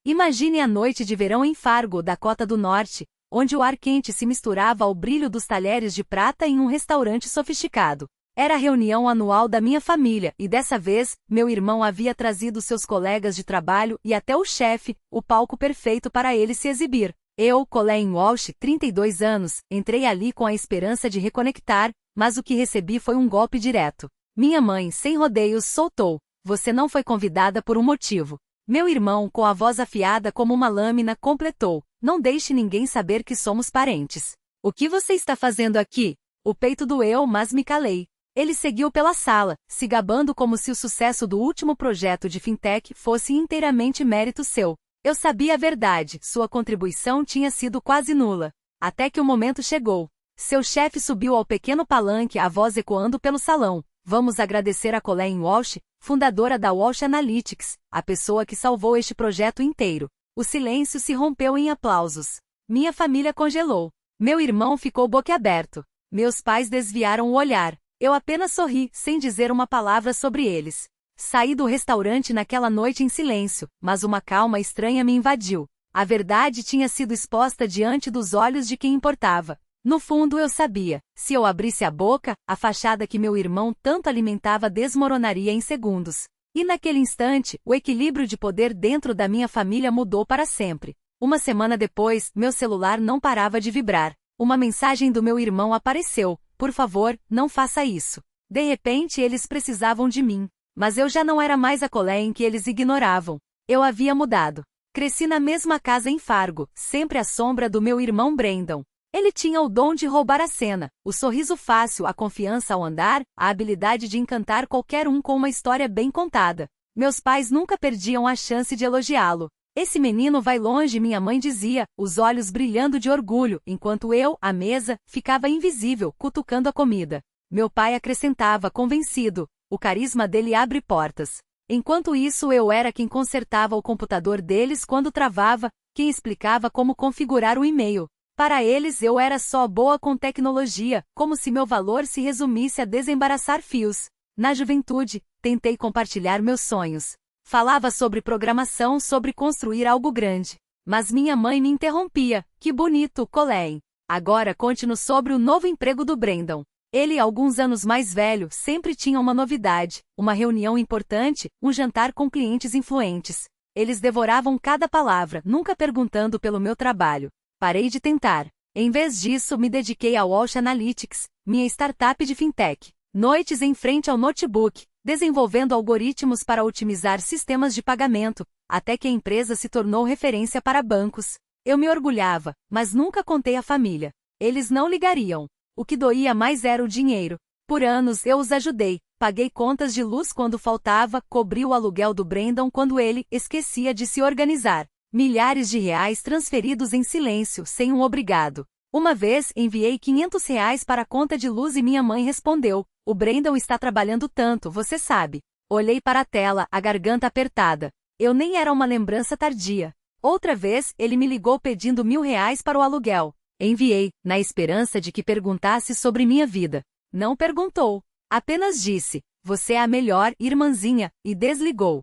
Imagine a noite de verão em Fargo, Dakota do Norte, onde o ar quente se misturava ao brilho dos talheres de prata em um restaurante sofisticado. Era a reunião anual da minha família, e dessa vez, meu irmão havia trazido seus colegas de trabalho e até o chefe, o palco perfeito para ele se exibir. Eu, Colleen Walsh, 32 anos, entrei ali com a esperança de reconectar, mas o que recebi foi um golpe direto. Minha mãe, sem rodeios, soltou: "Você não foi convidada por um motivo." Meu irmão, com a voz afiada como uma lâmina, completou: "Não deixe ninguém saber que somos parentes." "O que você está fazendo aqui?" O peito doeu, mas me calei. Ele seguiu pela sala, se gabando como se o sucesso do último projeto de fintech fosse inteiramente mérito seu. Eu sabia a verdade, sua contribuição tinha sido quase nula. Até que o momento chegou. Seu chefe subiu ao pequeno palanque, a voz ecoando pelo salão: "Vamos agradecer a Colleen Walsh, fundadora da Walsh Analytics, a pessoa que salvou este projeto inteiro." O silêncio se rompeu em aplausos. Minha família congelou. Meu irmão ficou boquiaberto. Meus pais desviaram o olhar. Eu apenas sorri, sem dizer uma palavra sobre eles. Saí do restaurante naquela noite em silêncio, mas uma calma estranha me invadiu. A verdade tinha sido exposta diante dos olhos de quem importava. No fundo eu sabia, se eu abrisse a boca, a fachada que meu irmão tanto alimentava desmoronaria em segundos. E naquele instante, o equilíbrio de poder dentro da minha família mudou para sempre. Uma semana depois, meu celular não parava de vibrar. Uma mensagem do meu irmão apareceu: "Por favor, não faça isso." De repente eles precisavam de mim. Mas eu já não era mais a Colleen que eles ignoravam. Eu havia mudado. Cresci na mesma casa em Fargo, sempre à sombra do meu irmão Brandon. Ele tinha o dom de roubar a cena, o sorriso fácil, a confiança ao andar, a habilidade de encantar qualquer um com uma história bem contada. Meus pais nunca perdiam a chance de elogiá-lo. "Esse menino vai longe", minha mãe dizia, os olhos brilhando de orgulho, enquanto eu, à mesa, ficava invisível, cutucando a comida. Meu pai acrescentava, convencido: "O carisma dele abre portas." Enquanto isso, eu era quem consertava o computador deles quando travava, quem explicava como configurar o e-mail. Para eles eu era só boa com tecnologia, como se meu valor se resumisse a desembaraçar fios. Na juventude, tentei compartilhar meus sonhos. Falava sobre programação, sobre construir algo grande. Mas minha mãe me interrompia: "Que bonito, Colleen. Agora conte-nos sobre o novo emprego do Brandon." Ele, alguns anos mais velho, sempre tinha uma novidade, uma reunião importante, um jantar com clientes influentes. Eles devoravam cada palavra, nunca perguntando pelo meu trabalho. Parei de tentar. Em vez disso, me dediquei ao Walsh Analytics, minha startup de fintech. Noites em frente ao notebook, desenvolvendo algoritmos para otimizar sistemas de pagamento, até que a empresa se tornou referência para bancos. Eu me orgulhava, mas nunca contei à família. Eles não ligariam. O que doía mais era o dinheiro. Por anos eu os ajudei, paguei contas de luz quando faltava, cobri o aluguel do Brandon quando ele esquecia de se organizar. Milhares de reais transferidos em silêncio, sem um obrigado. Uma vez, enviei R$ 500 para a conta de luz e minha mãe respondeu: "O Brandon está trabalhando tanto, você sabe." Olhei para a tela, a garganta apertada. Eu nem era uma lembrança tardia. Outra vez, ele me ligou pedindo R$ 1.000 para o aluguel. Enviei, na esperança de que perguntasse sobre minha vida. Não perguntou. Apenas disse: "Você é a melhor, irmãzinha", e desligou.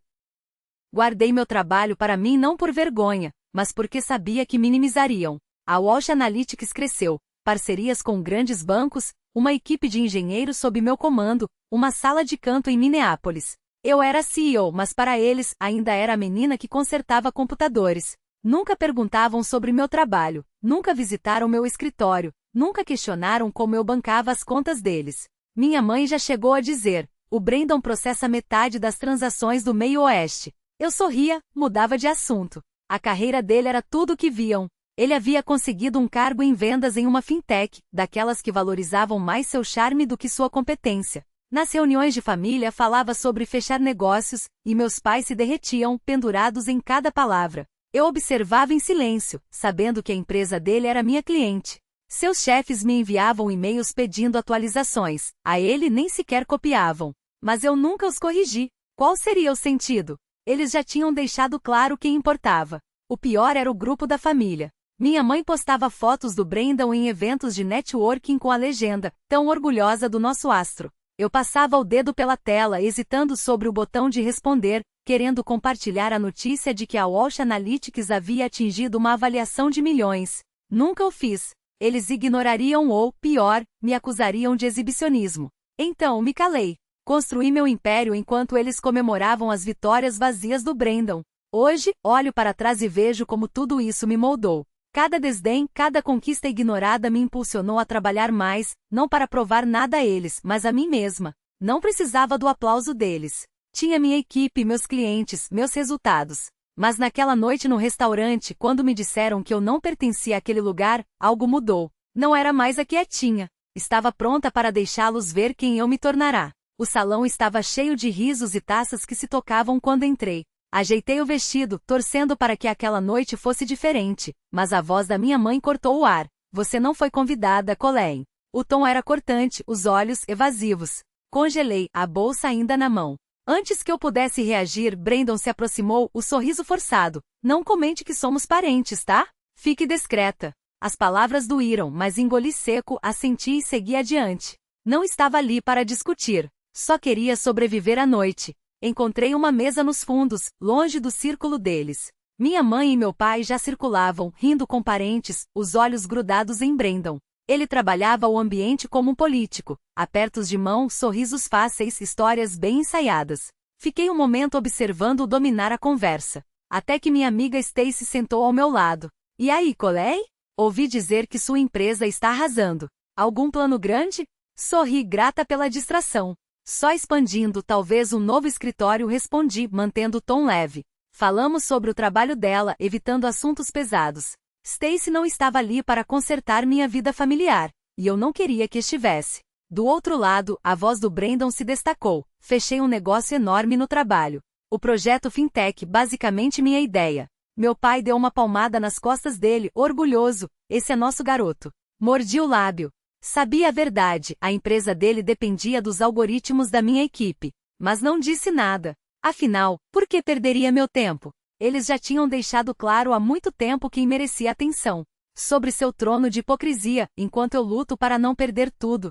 Guardei meu trabalho para mim não por vergonha, mas porque sabia que minimizariam. A Walsh Analytics cresceu, parcerias com grandes bancos, uma equipe de engenheiros sob meu comando, uma sala de canto em Minneapolis. Eu era CEO, mas para eles, ainda era a menina que consertava computadores. Nunca perguntavam sobre meu trabalho, nunca visitaram meu escritório, nunca questionaram como eu bancava as contas deles. Minha mãe já chegou a dizer: "O Brandon processa metade das transações do meio oeste." Eu sorria, mudava de assunto. A carreira dele era tudo o que viam. Ele havia conseguido um cargo em vendas em uma fintech, daquelas que valorizavam mais seu charme do que sua competência. Nas reuniões de família falava sobre fechar negócios, e meus pais se derretiam, pendurados em cada palavra. Eu observava em silêncio, sabendo que a empresa dele era minha cliente. Seus chefes me enviavam e-mails pedindo atualizações, a ele nem sequer copiavam. Mas eu nunca os corrigi. Qual seria o sentido? Eles já tinham deixado claro quem importava. O pior era o grupo da família. Minha mãe postava fotos do Brandon em eventos de networking com a legenda: "Tão orgulhosa do nosso astro." Eu passava o dedo pela tela hesitando sobre o botão de responder, querendo compartilhar a notícia de que a Walsh Analytics havia atingido uma avaliação de milhões. Nunca o fiz. Eles ignorariam ou, pior, me acusariam de exibicionismo. Então me calei. Construí meu império enquanto eles comemoravam as vitórias vazias do Brandon. Hoje, olho para trás e vejo como tudo isso me moldou. Cada desdém, cada conquista ignorada me impulsionou a trabalhar mais, não para provar nada a eles, mas a mim mesma. Não precisava do aplauso deles. Tinha minha equipe, meus clientes, meus resultados. Mas naquela noite no restaurante, quando me disseram que eu não pertencia àquele lugar, algo mudou. Não era mais a quietinha. Estava pronta para deixá-los ver quem eu me tornará. O salão estava cheio de risos e taças que se tocavam quando entrei. Ajeitei o vestido, torcendo para que aquela noite fosse diferente, mas a voz da minha mãe cortou o ar. Você não foi convidada, Colleen. O tom era cortante, os olhos evasivos. Congelei, a bolsa ainda na mão. Antes que eu pudesse reagir, Brandon se aproximou, o sorriso forçado. Não comente que somos parentes, tá? Fique discreta. As palavras doíram, mas engoli seco, assenti e segui adiante. Não estava ali para discutir. Só queria sobreviver à noite. Encontrei uma mesa nos fundos, longe do círculo deles. Minha mãe e meu pai já circulavam, rindo com parentes, os olhos grudados em Brandon. Ele trabalhava o ambiente como um político. Apertos de mão, sorrisos fáceis, histórias bem ensaiadas. Fiquei um momento observando-o dominar a conversa. Até que minha amiga Stacy sentou ao meu lado. E aí, Colleen? Ouvi dizer que sua empresa está arrasando. Algum plano grande? Sorri grata pela distração. Só expandindo talvez um novo escritório, respondi, mantendo o tom leve. Falamos sobre o trabalho dela, evitando assuntos pesados. Stacy não estava ali para consertar minha vida familiar, e eu não queria que estivesse. Do outro lado, a voz do Brandon se destacou. Fechei um negócio enorme no trabalho. O projeto Fintech, basicamente minha ideia. Meu pai deu uma palmada nas costas dele, orgulhoso. Esse é nosso garoto. Mordi o lábio. Sabia a verdade, a empresa dele dependia dos algoritmos da minha equipe. Mas não disse nada. Afinal, por que perderia meu tempo? Eles já tinham deixado claro há muito tempo quem merecia atenção. Sobre seu trono de hipocrisia, enquanto eu luto para não perder tudo.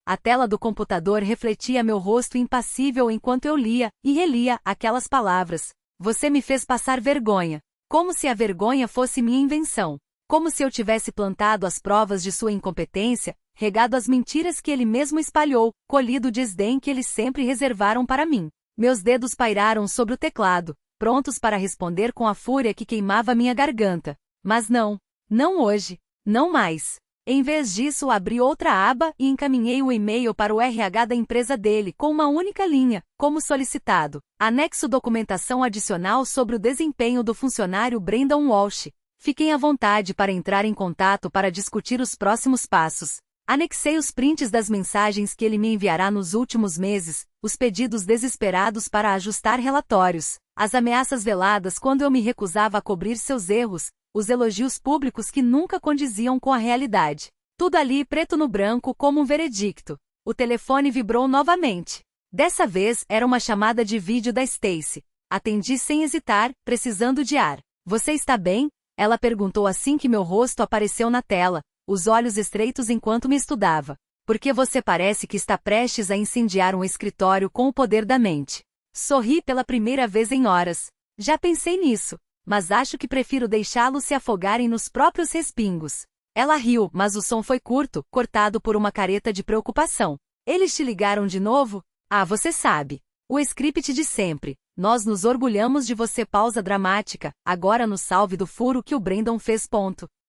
A tela do computador refletia meu rosto impassível enquanto eu lia e relia aquelas palavras. Você me fez passar vergonha. Como se a vergonha fosse minha invenção. Como se eu tivesse plantado as provas de sua incompetência, regado as mentiras que ele mesmo espalhou, colhido o desdém que eles sempre reservaram para mim. Meus dedos pairaram sobre o teclado, prontos para responder com a fúria que queimava minha garganta. Mas não. Não hoje. Não mais. Em vez disso, abri outra aba e encaminhei o e-mail para o RH da empresa dele com uma única linha, como solicitado. Anexo documentação adicional sobre o desempenho do funcionário Brandon Walsh. Fiquem à vontade para entrar em contato para discutir os próximos passos. Anexei os prints das mensagens que ele me enviará nos últimos meses, os pedidos desesperados para ajustar relatórios, as ameaças veladas quando eu me recusava a cobrir seus erros, os elogios públicos que nunca condiziam com a realidade. Tudo ali preto no branco como um veredicto. O telefone vibrou novamente. Dessa vez era uma chamada de vídeo da Stacy. Atendi sem hesitar, precisando de ar. Você está bem? Ela perguntou assim que meu rosto apareceu na tela, os olhos estreitos enquanto me estudava. Porque você parece que está prestes a incendiar um escritório com o poder da mente. Sorri pela primeira vez em horas. Já pensei nisso, mas acho que prefiro deixá-los se afogarem nos próprios respingos. Ela riu, mas o som foi curto, cortado por uma careta de preocupação. Eles te ligaram de novo? Ah, você sabe. O script de sempre. Nós nos orgulhamos de você. Pausa dramática, agora no salve do furo que o Brandon fez.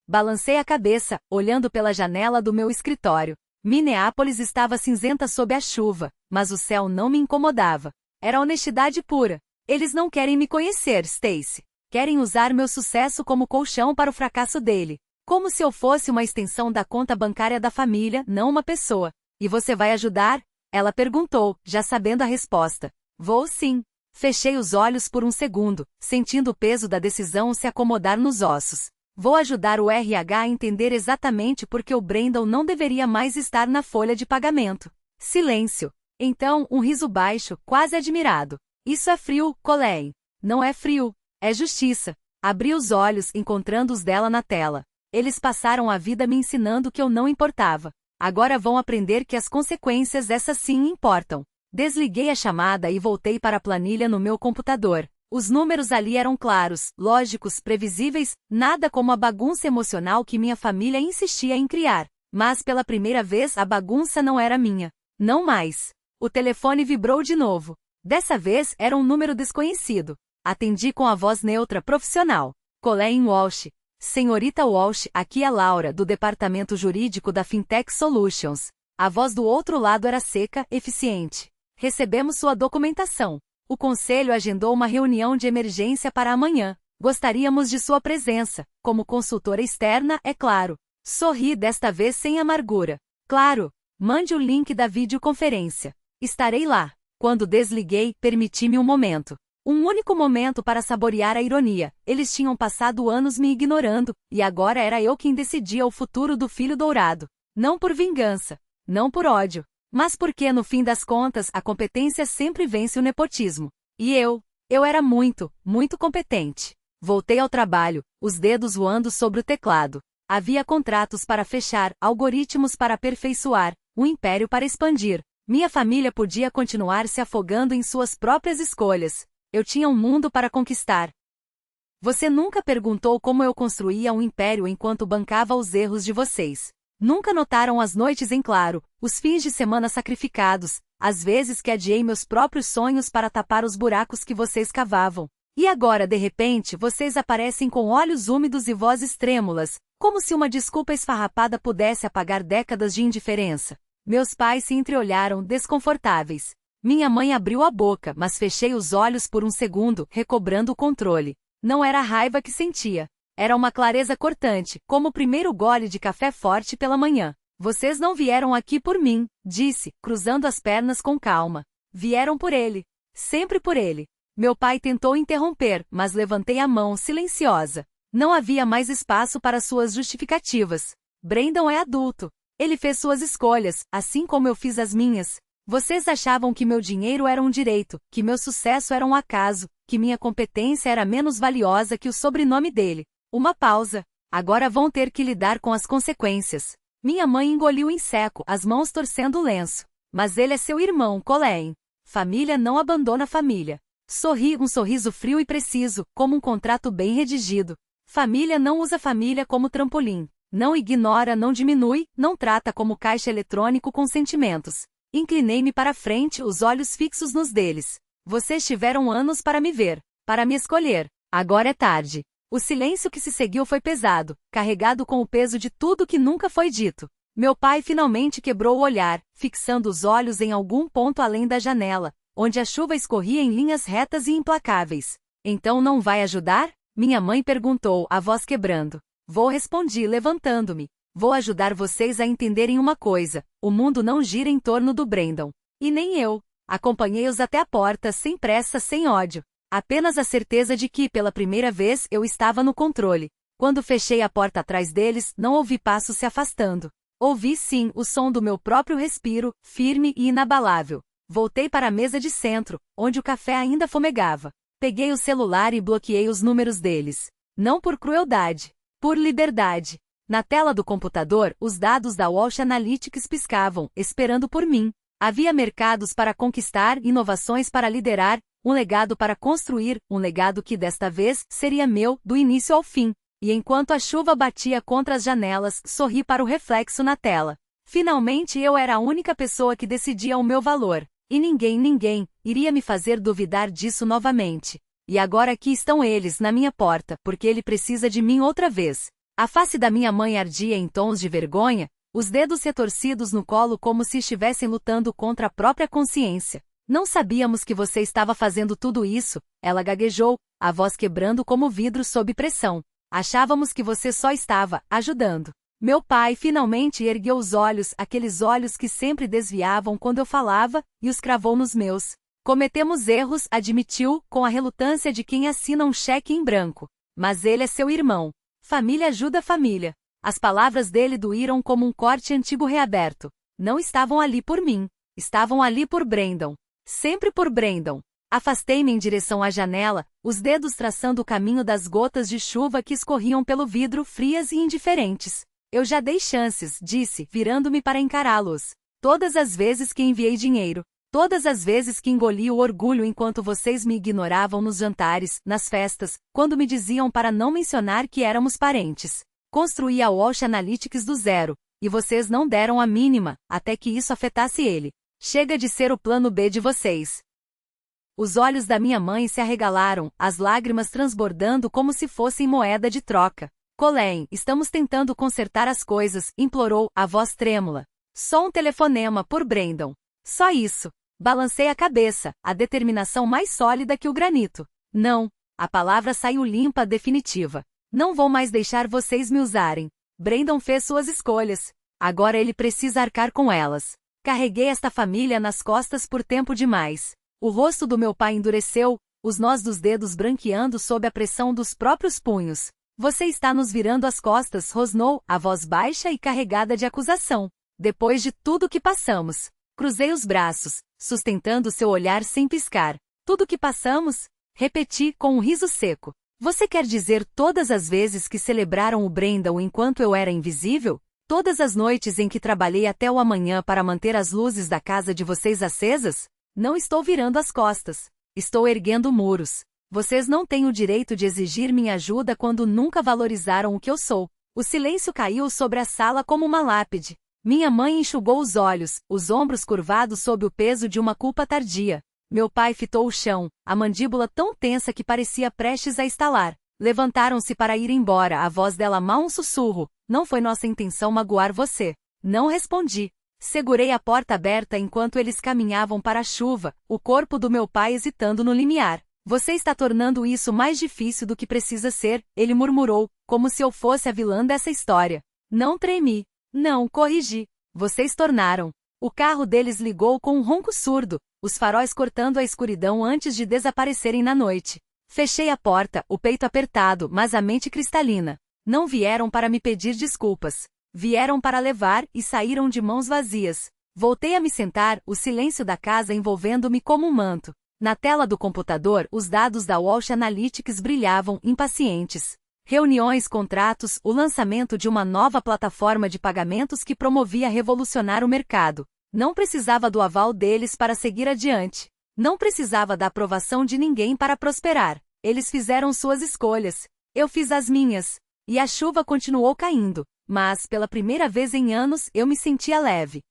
Balancei a cabeça, olhando pela janela do meu escritório. Minneapolis estava cinzenta sob a chuva, mas o céu não me incomodava. Era honestidade pura. Eles não querem me conhecer, Stacy. Querem usar meu sucesso como colchão para o fracasso dele. Como se eu fosse uma extensão da conta bancária da família, não uma pessoa. E você vai ajudar? Ela perguntou, já sabendo a resposta. Vou sim. Fechei os olhos por um segundo, sentindo o peso da decisão se acomodar nos ossos. Vou ajudar o RH a entender exatamente por que o Brandon não deveria mais estar na folha de pagamento. Silêncio. Então, um riso baixo, quase admirado. Isso é frio, Colleen. Não é frio. É justiça. Abri os olhos, encontrando os dela na tela. Eles passaram a vida me ensinando que eu não importava. Agora vão aprender que as consequências essas sim importam. Desliguei a chamada e voltei para a planilha no meu computador. Os números ali eram claros, lógicos, previsíveis, nada como a bagunça emocional que minha família insistia em criar. Mas pela primeira vez a bagunça não era minha. Não mais. O telefone vibrou de novo. Dessa vez era um número desconhecido. Atendi com a voz neutra profissional. Colleen Walsh. Senhorita Walsh, aqui é Laura, do departamento jurídico da Fintech Solutions. A voz do outro lado era seca, eficiente. Recebemos sua documentação. O conselho agendou uma reunião de emergência para amanhã. Gostaríamos de sua presença, como consultora externa, é claro. Sorri desta vez sem amargura. Claro, mande o link da videoconferência. Estarei lá. Quando desliguei, permiti-me um momento. Um único momento para saborear a ironia. Eles tinham passado anos me ignorando, e agora era eu quem decidia o futuro do filho dourado. Não por vingança, não por ódio, mas porque no fim das contas a competência sempre vence o nepotismo. E eu era muito, muito competente. Voltei ao trabalho, os dedos voando sobre o teclado. Havia contratos para fechar, algoritmos para aperfeiçoar, um império para expandir. Minha família podia continuar se afogando em suas próprias escolhas. Eu tinha um mundo para conquistar. Você nunca perguntou como eu construía um império enquanto bancava os erros de vocês. Nunca notaram as noites em claro, os fins de semana sacrificados, as vezes que adiei meus próprios sonhos para tapar os buracos que vocês cavavam. E agora, de repente, vocês aparecem com olhos úmidos e vozes trêmulas, como se uma desculpa esfarrapada pudesse apagar décadas de indiferença. Meus pais se entreolharam, desconfortáveis. Minha mãe abriu a boca, mas fechei os olhos por um segundo, recobrando o controle. Não era a raiva que sentia. Era uma clareza cortante, como o primeiro gole de café forte pela manhã. Vocês não vieram aqui por mim, disse, cruzando as pernas com calma. Vieram por ele. Sempre por ele. Meu pai tentou interromper, mas levantei a mão, silenciosa. Não havia mais espaço para suas justificativas. Brandon é adulto. Ele fez suas escolhas, assim como eu fiz as minhas. Vocês achavam que meu dinheiro era um direito, que meu sucesso era um acaso, que minha competência era menos valiosa que o sobrenome dele. Uma pausa. Agora vão ter que lidar com as consequências. Minha mãe engoliu em seco, as mãos torcendo o lenço. Mas ele é seu irmão, Colleen. Família não abandona família. Sorri, um sorriso frio e preciso, como um contrato bem redigido. Família não usa família como trampolim. Não ignora, não diminui, não trata como caixa eletrônico com sentimentos. Inclinei-me para frente, os olhos fixos nos deles. Vocês tiveram anos para me ver, para me escolher. Agora é tarde. O silêncio que se seguiu foi pesado, carregado com o peso de tudo que nunca foi dito. Meu pai finalmente quebrou o olhar, fixando os olhos em algum ponto além da janela, onde a chuva escorria em linhas retas e implacáveis. Então não vai ajudar? Minha mãe perguntou, a voz quebrando. Vou, respondi, levantando-me. Vou ajudar vocês a entenderem uma coisa, o mundo não gira em torno do Brandon. E nem eu. Acompanhei-os até a porta, sem pressa, sem ódio. Apenas a certeza de que, pela primeira vez, eu estava no controle. Quando fechei a porta atrás deles, não ouvi passos se afastando. Ouvi sim, o som do meu próprio respiro, firme e inabalável. Voltei para a mesa de centro, onde o café ainda fumegava. Peguei o celular e bloqueei os números deles. Não por crueldade, por liberdade. Na tela do computador, os dados da Walsh Analytics piscavam, esperando por mim. Havia mercados para conquistar, inovações para liderar, um legado para construir, um legado que desta vez seria meu, do início ao fim. E enquanto a chuva batia contra as janelas, sorri para o reflexo na tela. Finalmente eu era a única pessoa que decidia o meu valor. E ninguém, iria me fazer duvidar disso novamente. E agora aqui estão eles, na minha porta, porque ele precisa de mim outra vez. A face da minha mãe ardia em tons de vergonha, os dedos retorcidos no colo como se estivessem lutando contra a própria consciência. Não sabíamos que você estava fazendo tudo isso, ela gaguejou, a voz quebrando como vidro sob pressão. Achávamos que você só estava ajudando. Meu pai finalmente ergueu os olhos, aqueles olhos que sempre desviavam quando eu falava, e os cravou nos meus. Cometemos erros, admitiu, com a relutância de quem assina um cheque em branco. Mas ele é seu irmão. Família ajuda família. As palavras dele doíram como um corte antigo reaberto. Não estavam ali por mim. Estavam ali por Brandon. Sempre por Brandon. Afastei-me em direção à janela, os dedos traçando o caminho das gotas de chuva que escorriam pelo vidro frias e indiferentes. Eu já dei chances, disse, virando-me para encará-los. Todas as vezes que enviei dinheiro. Todas as vezes que engoli o orgulho enquanto vocês me ignoravam nos jantares, nas festas, quando me diziam para não mencionar que éramos parentes. Construí a Walsh Analytics do zero, e vocês não deram a mínima, até que isso afetasse ele. Chega de ser o plano B de vocês. Os olhos da minha mãe se arregalaram, as lágrimas transbordando como se fossem moeda de troca. Colleen, estamos tentando consertar as coisas, implorou, a voz trêmula. Só um telefonema por Brandon. Só isso. Balancei a cabeça, a determinação mais sólida que o granito. Não. A palavra saiu limpa, definitiva. Não vou mais deixar vocês me usarem. Brandon fez suas escolhas. Agora ele precisa arcar com elas. Carreguei esta família nas costas por tempo demais. O rosto do meu pai endureceu, os nós dos dedos branqueando sob a pressão dos próprios punhos. Você está nos virando as costas, rosnou, a voz baixa e carregada de acusação. Depois de tudo que passamos. Cruzei os braços, sustentando seu olhar sem piscar. Tudo que passamos? Repeti com um riso seco. Você quer dizer todas as vezes que celebraram o Brandon enquanto eu era invisível? Todas as noites em que trabalhei até o amanhã para manter as luzes da casa de vocês acesas? Não estou virando as costas. Estou erguendo muros. Vocês não têm o direito de exigir minha ajuda quando nunca valorizaram o que eu sou. O silêncio caiu sobre a sala como uma lápide. Minha mãe enxugou os olhos, os ombros curvados sob o peso de uma culpa tardia. Meu pai fitou o chão, a mandíbula tão tensa que parecia prestes a estalar. Levantaram-se para ir embora, a voz dela mal um sussurro. Não foi nossa intenção magoar você. Não respondi. Segurei a porta aberta enquanto eles caminhavam para a chuva, o corpo do meu pai hesitando no limiar. Você está tornando isso mais difícil do que precisa ser, ele murmurou, como se eu fosse a vilã dessa história. Não tremi. Não, corrigi. Vocês tornaram. O carro deles ligou com um ronco surdo, os faróis cortando a escuridão antes de desaparecerem na noite. Fechei a porta, o peito apertado, mas a mente cristalina. Não vieram para me pedir desculpas. Vieram para levar e saíram de mãos vazias. Voltei a me sentar, o silêncio da casa envolvendo-me como um manto. Na tela do computador, os dados da Walsh Analytics brilhavam, impacientes. Reuniões, contratos, o lançamento de uma nova plataforma de pagamentos que promovia revolucionar o mercado. Não precisava do aval deles para seguir adiante. Não precisava da aprovação de ninguém para prosperar. Eles fizeram suas escolhas. Eu fiz as minhas. E a chuva continuou caindo. Mas, pela primeira vez em anos, eu me sentia leve.